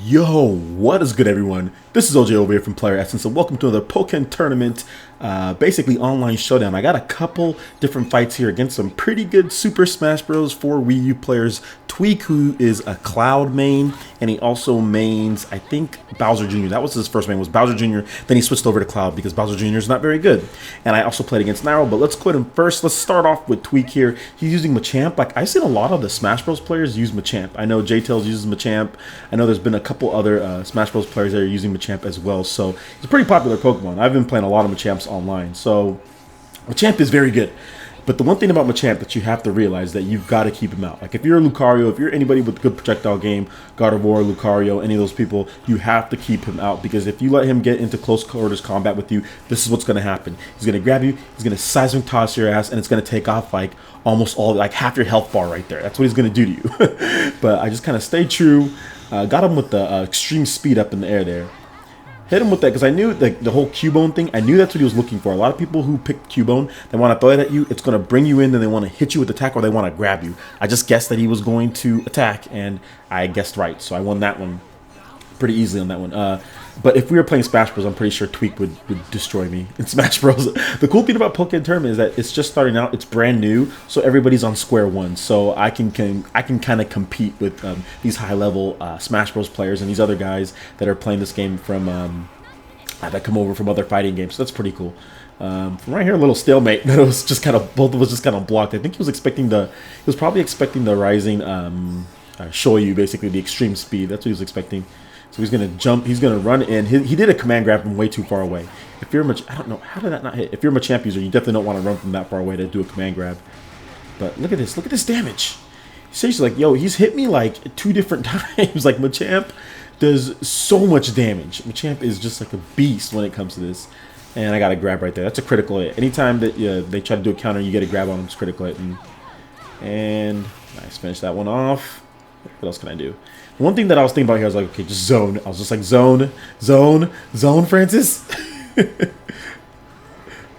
Yo, what is good, everyone? This is OJ over here from PlayerEssence, and welcome to another Pokken Tournament, basically online showdown. I got a couple different fights here against some pretty good Super Smash Bros. For Wii U players. Tweek, who is a Cloud main, and he also mains, I think, Bowser Jr. That was his first main, was Bowser Jr. Then he switched over to Cloud because Bowser Jr. is not very good. And I also played against Nairo, but let's go ahead and first, let's start off with Tweek here. He's using Machamp. Like, I've seen a lot of the Smash Bros. Players use Machamp. I know J-Tails uses Machamp. I know there's been a couple other Smash Bros. Players that are using Machamp as well. So it's a pretty popular Pokemon. I've been playing a lot of Machamps online. So Machamp is very good. But the one thing about Machamp that you have to realize that you've got to keep him out. Like if you're a Lucario, if you're anybody with good projectile game, God of War, Lucario, any of those people, you have to keep him out because if you let him get into close quarters combat with you, this is what's going to happen. He's going to grab you, he's going to seismic toss your ass, and it's going to take off like almost all, like half your health bar right there. That's what he's going to do to you. But I just kind of stayed true. Got him with the extreme speed up in the air there. Hit him with that because I knew the whole Cubone thing. I knew that's what he was looking for. A lot of people who pick Cubone, they want to throw it at you. It's going to bring you in, then they want to hit you with attack or they want to grab you. I just guessed that he was going to attack, and I guessed right. So I won that one pretty easily on that one. But if we were playing Smash Bros, I'm pretty sure Tweek would destroy me in Smash Bros. The cool thing about Pokken Tournament is that it's just starting out. It's brand new, so everybody's on square one. So I can kind of compete with these high level Smash Bros players and these other guys that are playing this game from that come over from other fighting games. So that's pretty cool. From right here, a little stalemate. That was just kind of both of us just kind of blocked. I think he was probably expecting the rising Shoyu, basically the extreme speed. That's what he was expecting. So he's going to jump. He's going to run in. He did a command grab from way too far away. If you're I don't know. How did that not hit? If you're a Machamp user, you definitely don't want to run from that far away to do a command grab. But look at this. Look at this damage. Seriously, like, yo, he's hit me like 2 different times. Like, Machamp does so much damage. Machamp is just like a beast when it comes to this. And I got a grab right there. That's a critical hit. Anytime that they try to do a counter, you get a grab on them. It's critical hit. And nice. Finish that one off. What else can I do? One thing that I was thinking about here, I was like, okay, just zone. I was just like, zone, Francis.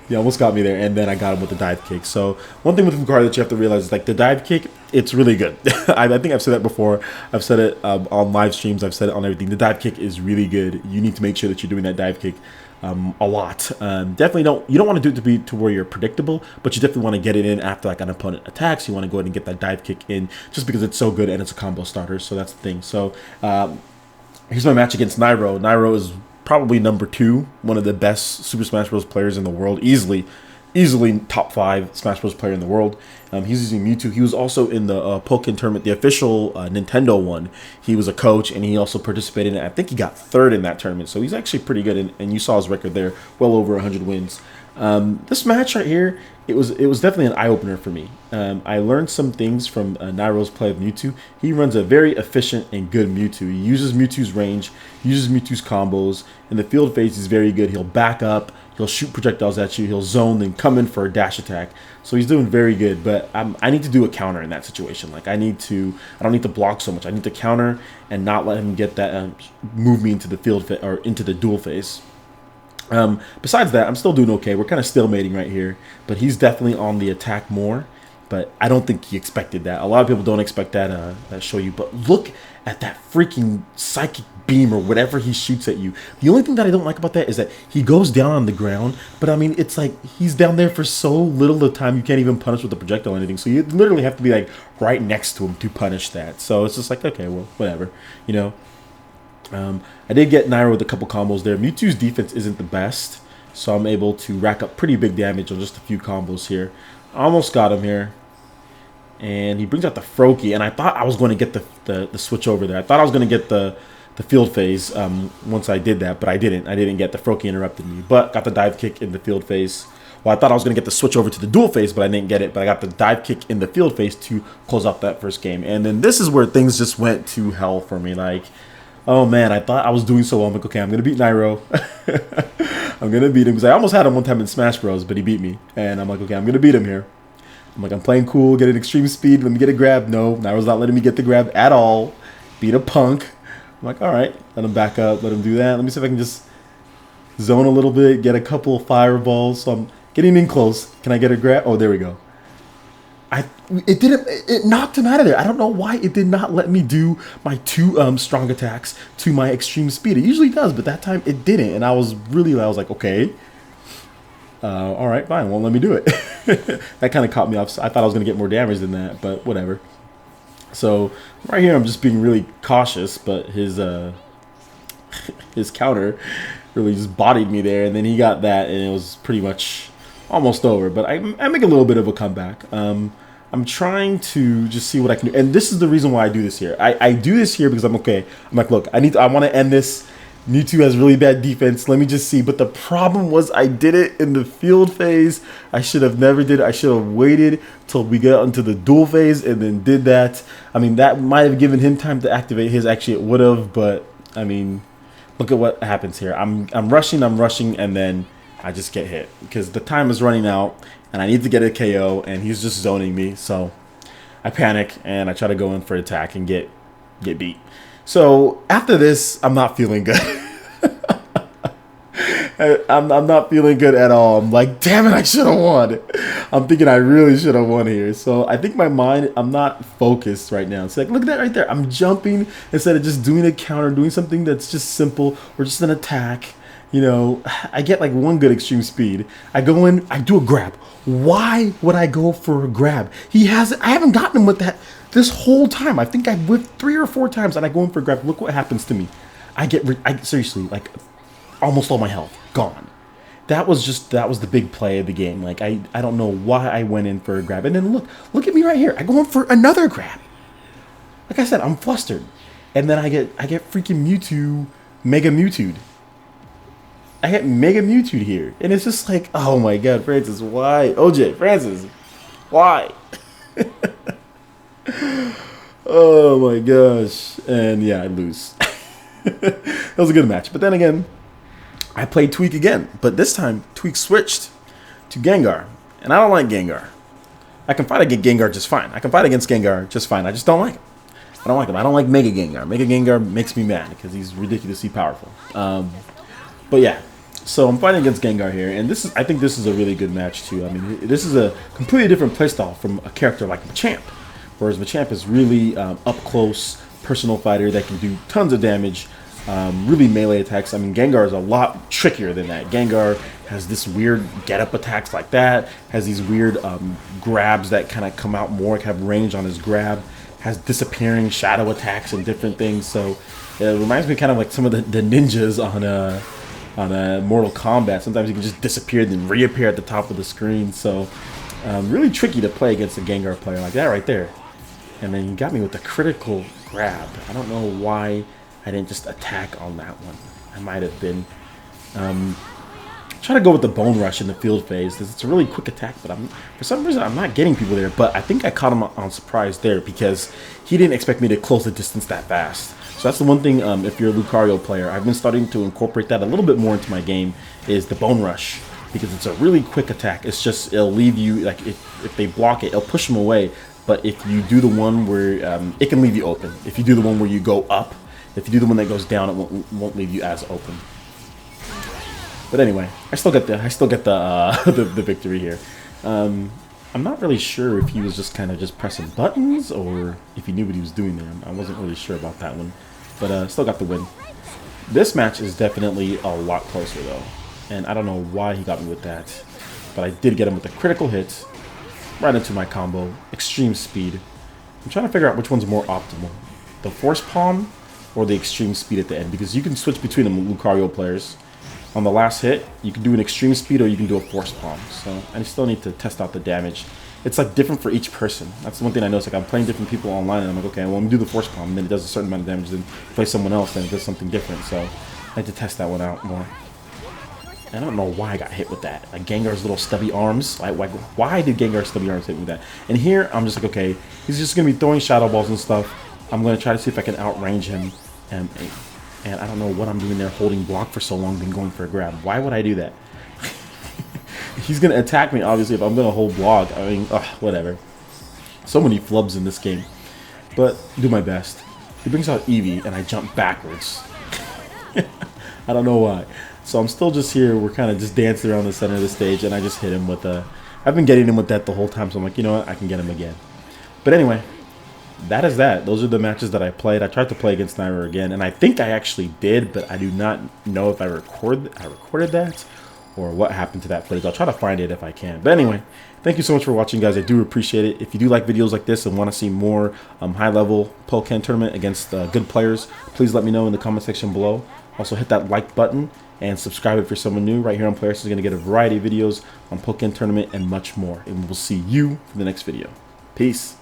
He almost got me there, and then I got him with the dive kick. So one thing with Lucario that you have to realize is like the dive kick, it's really good. I think I've said that before. I've said it on live streams. I've said it on everything. The dive kick is really good. You need to make sure that you're doing that dive kick a lot. Definitely you don't want to do it to where you're predictable, but you definitely want to get it in after like an opponent attacks. You want to go ahead and get that dive kick in just because it's so good and it's a combo starter. So that's the thing. So here's my match against Nairo. Nairo is probably number 2, one of the best Super Smash Bros. Players in the world, easily top 5 Smash Bros. Player in the world. He's using Mewtwo. He was also in the Pokken Tournament, the official Nintendo one. He was a coach, and he also participated in it. I think he got 3rd in that tournament, so he's actually pretty good, and you saw his record there, well over 100 wins. This match right here, it was definitely an eye-opener for me. I learned some things from Nairo's play of Mewtwo. He runs a very efficient and good Mewtwo. He uses Mewtwo's range, uses Mewtwo's combos. In the field phase, he's very good. He'll back up, he'll shoot projectiles at you, he'll zone, then come in for a dash attack. So he's doing very good, but I need to do a counter in that situation. Like I don't need to block so much. I need to counter and not let him get that, move me into the field or into the duel phase. Besides that, I'm still doing okay. We're kind of stalemating right here, but he's definitely on the attack more. But I don't think he expected that. A lot of people don't expect that Shoyu. But look at that freaking psychic beam or whatever he shoots at you. The only thing that I don't like about that is that he goes down on the ground. But I mean, it's like he's down there for so little the time you can't even punish with a projectile or anything. So you literally have to be like right next to him to punish that. So it's just like, okay, well, whatever, you know. I did get Nairo with a couple combos there. Mewtwo's defense isn't the best, so I'm able to rack up pretty big damage on just a few combos here. Almost got him here. And he brings out the Froakie, and I thought I was going to get the switch over there. I thought I was going to get the field phase once I did that, but I didn't. I didn't get the Froakie interrupted me, but got the dive kick in the field phase. Well, I thought I was going to get the switch over to the dual phase, but I didn't get it. But I got the dive kick in the field phase to close out that first game. And then this is where things just went to hell for me. Like, oh man, I thought I was doing so well. I'm like, okay, I'm going to beat Nairo. I'm going to beat him because I almost had him one time in Smash Bros, but he beat me. And I'm like, okay, I'm going to beat him here. I'm like, I'm playing cool, get an extreme speed, let me get a grab. No, Nairo's not letting me get the grab at all. Beat a punk. I'm like, all right, let him back up, let him do that. Let me see if I can just zone a little bit, get a couple of fireballs. So I'm getting in close. Can I get a grab? Oh, there we go. it didn't. It knocked him out of there. I don't know why it did not let me do my 2 strong attacks to my extreme speed. It usually does, but that time it didn't, and I was like, okay, all right, fine, won't let me do it. That kind of caught me off. I thought I was gonna get more damage than that, but whatever. So right here, I'm just being really cautious, but his counter really just bodied me there, and then he got that, and it was pretty much almost over. But I make a little bit of a comeback. I'm trying to just see what I can do, and this is the reason why I do this here. I do this here because I'm like, look, I want to end this. Mewtwo has really bad defense. Let me just see. But the problem was I did it in the field phase. I should have never did it. I should have waited till we got into the duel phase and then did that. I mean, that might have given him time to activate his. Actually, it would have. But I mean, look at what happens here. I'm rushing, and then I just get hit because the time is running out, and I need to get a KO, and he's just zoning me. So I panic and I try to go in for attack and get beat. So after this, I'm not feeling good. I'm not feeling good at all. I'm like, damn it, I should have won. I'm thinking I really should have won here. So I think my mind, I'm not focused right now. It's like, look at that right there. I'm jumping instead of just doing a counter, doing something that's just simple or just an attack. You know, I get like 1 good extreme speed. I go in, I do a grab. Why would I go for a grab? I haven't gotten him with that this whole time. I think I whipped 3 or 4 times and I go in for a grab. Look what happens to me. I seriously, like, almost all my health gone. That was the big play of the game. Like, I don't know why I went in for a grab. And then look at me right here. I go in for another grab. Like I said, I'm flustered. And then I get freaking Mewtwo, Mega Mewtwo'd. I get Mega Mewtwo here. And it's just like, oh my god, Francis, why? OJ, Francis, why? Oh my gosh. And yeah, I lose. That was a good match. But then again, I played Tweek again. But this time, Tweek switched to Gengar. And I don't like Gengar. I can fight against Gengar just fine. I can fight against Gengar just fine. I just don't like him. I don't like him. I don't like Mega Gengar. Mega Gengar makes me mad because he's ridiculously powerful. But yeah. So I'm fighting against Gengar here, and I think this is a really good match too. I mean, this is a completely different playstyle from a character like Machamp, whereas Machamp is really up close, personal fighter that can do tons of damage, really melee attacks. I mean, Gengar is a lot trickier than that. Gengar has this weird get-up attacks like that, has these weird grabs that kind of come out more, have range on his grab, has disappearing shadow attacks and different things. So it reminds me kind of like some of the ninjas on Mortal Kombat. Sometimes you can just disappear and then reappear at the top of the screen. So really tricky to play against a Gengar player like that right there. And then you got me with the critical grab. I don't know why I didn't just attack on that one. I might have been trying to go with the Bone Rush in the field phase. It's a really quick attack, but for some reason I'm not getting people there. But I think I caught him on surprise there because he didn't expect me to close the distance that fast. So that's the one thing, if you're a Lucario player, I've been starting to incorporate that a little bit more into my game, is the Bone Rush. Because it's a really quick attack. It's just, it'll leave you, like, if they block it, it'll push them away. But if you do the one where, it can leave you open. If you do the one where you go up, if you do the one that goes down, it won't leave you as open. But anyway, I still get the victory here. I'm not really sure if he was just kind of just pressing buttons or if he knew what he was doing there. I wasn't really sure about that one. But still got the win. This match is definitely a lot closer though. And I don't know why he got me with that. But I did get him with a critical hit. Right into my combo. Extreme speed. I'm trying to figure out which one's more optimal. The Force Palm or the extreme speed at the end. Because you can switch between them, Lucario players. On the last hit, you can do an extreme speed or you can do a Force Palm. So I still need to test out the damage. It's like different for each person. That's the one thing I noticed. Like I'm playing different people online and I'm like, okay, well, I'm gonna do the Force Palm, and then it does a certain amount of damage. Then play someone else, then it does something different. So I had to test that one out more. I don't know why I got hit with that. Like Gengar's little stubby arms. Like why did Gengar's stubby arms hit me with that? And here I'm just like, okay, he's just gonna be throwing shadow balls and stuff. I'm gonna try to see if I can outrange him. And I don't know what I'm doing there, holding block for so long, then going for a grab. Why would I do that? He's gonna attack me, obviously, if I'm gonna hold block. I mean, whatever. So many flubs in this game, but do my best. He brings out Eevee, and I jump backwards. I don't know why. So I'm still just here. We're kind of just dancing around the center of the stage, and I just hit him with a... I've been getting him with that the whole time, so I'm like, you know what? I can get him again. But anyway, that is that. Those are the matches that I played. I tried to play against Nairo again, and I think I actually did, but I do not know if I recorded that or what happened to that footage. I'll try to find it if I can. But anyway, thank you so much for watching, guys. I do appreciate it. If you do like videos like this and want to see more high-level Pokken Tournament against good players, please let me know in the comment section below. Also, hit that like button and subscribe if you're someone new. Right here on PlayerEssence, you're going to get a variety of videos on Pokken Tournament and much more. And we'll see you in the next video. Peace.